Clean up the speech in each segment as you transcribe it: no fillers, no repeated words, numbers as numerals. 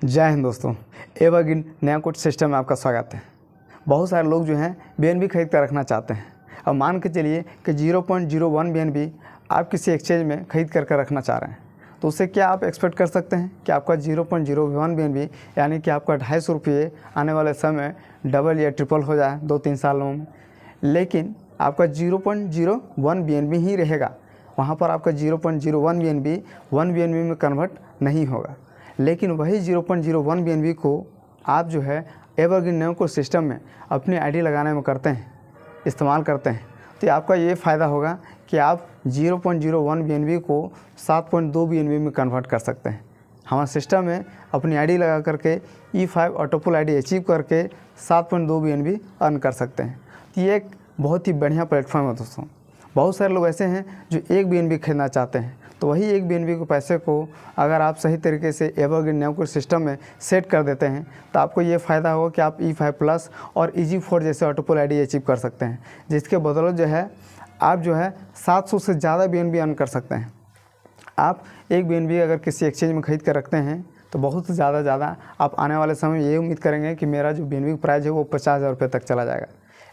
जय हिंद दोस्तों, एवरग्रीन नया कोच सिस्टम में आपका स्वागत है। बहुत सारे लोग जो हैं बीएनबी खरीद कर रखना चाहते हैं। अब मान के चलिए कि 0.01 बीएनबी आप किसी एक्सचेंज में खरीद कर रखना चाह रहे हैं, तो उससे क्या आप एक्सपेक्ट कर सकते हैं कि आपका 0.01 बीएनबी यानी कि आपका 250 रुपये आने वाले समय डबल या ट्रिपल हो जाए 2-3 सालों में। लेकिन आपका 0.01 बीएनबी ही रहेगा, वहाँ पर आपका 0.01 बीएनबी 1 बीएनबी में कन्वर्ट नहीं होगा। लेकिन वही 0.01 बीएनबी को आप जो है एवरग्रीन नया कोच सिस्टम में अपनी आईडी लगाने में करते हैं, इस्तेमाल करते हैं, तो आपका ये फ़ायदा होगा कि आप 0.01 बीएनबी को 7.2 बीएनबी में कन्वर्ट कर सकते हैं। हमारे सिस्टम में अपनी आईडी लगा करके E5 ऑटोपुल आईडी अचीव करके 7.2 बीएनबी अर्न कर सकते हैं। तो ये एक बहुत ही बढ़िया प्लेटफॉर्म है दोस्तों। बहुत सारे लोग ऐसे हैं जो 1 बीएनबी खरीदना चाहते हैं, तो वही 1 बीएनबी के पैसे को अगर आप सही तरीके से एवरग्रीन नया कोच सिस्टम में सेट कर देते हैं तो आपको ये फ़ायदा होगा कि आप E5 प्लस और EG4 जैसे ऑटोपुल आईडी अचीव कर सकते हैं, जिसके बदौलत जो है आप जो है 700 से ज़्यादा बीएनबी अर्न कर सकते हैं। आप 1 बीएनबी अगर किसी एक्सचेंज में खरीद कर रखते हैं तो बहुत ज़्यादा आप आने वाले समय ये उम्मीद करेंगे कि मेरा जो बीएनबी का प्राइस है वो 50,000 रुपये तक चला जाएगा।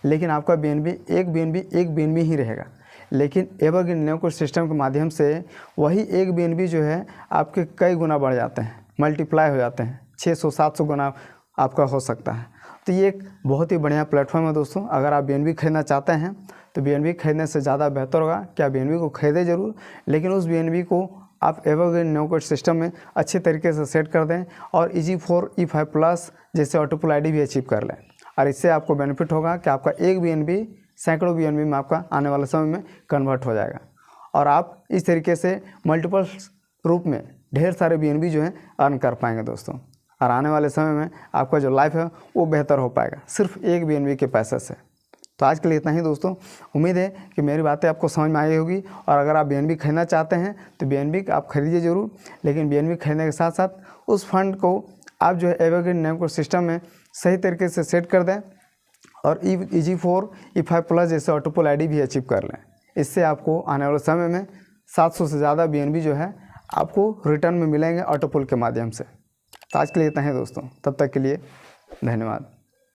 लेकिन आपका बीएनबी 1 बीएनबी ही रहेगा। लेकिन एवरग्रीन नया कोच सिस्टम के माध्यम से वही 1 बीएनबी जो है आपके कई गुना बढ़ जाते हैं, मल्टीप्लाई हो जाते हैं, 600-700 गुना आपका हो सकता है। तो ये एक बहुत ही बढ़िया प्लेटफॉर्म है दोस्तों। अगर आप बीएनबी खरीदना चाहते हैं तो बीएनबी खरीदने से ज़्यादा बेहतर होगा कि आप बीएनबी को खरीदें ज़रूर, लेकिन उस बीएनबी को आप एवरग्रीन नया कोच सिस्टम में अच्छे तरीके से सेट कर दें और EG4 E5 प्लस जैसे ऑटोपुल आईडी भी अचीव कर लें। और इससे आपको बेनिफिट होगा कि आपका 1 बीएनबी सैकड़ों बीएनबी में आपका आने वाले समय में कन्वर्ट हो जाएगा और आप इस तरीके से मल्टीपल रूप में ढेर सारे बीएनबी जो हैं अर्न कर पाएंगे दोस्तों। और आने वाले समय में आपका जो लाइफ है वो बेहतर हो पाएगा सिर्फ 1 बीएनबी के पैसे से। तो आज के लिए इतना ही दोस्तों। उम्मीद है कि मेरी बातें आपको समझ में आई होगी और अगर आप बीएनबी खरीदना चाहते हैं तो बीएनबी आप खरीदिए ज़रूर, लेकिन बीएनबी खरीदने के साथ साथ उस फंड को आप जो है एवरग्रीन नया कोच सिस्टम में सही तरीके से सेट कर दें और EG4 E5 प्लस जैसे ऑटोपुल आईडी भी अचीव कर लें। इससे आपको आने वाले समय में 700 से ज़्यादा बीएनबी जो है आपको रिटर्न में मिलेंगे ऑटोपुल के माध्यम से। तो आज के लिए इतना है दोस्तों, तब तक के लिए धन्यवाद।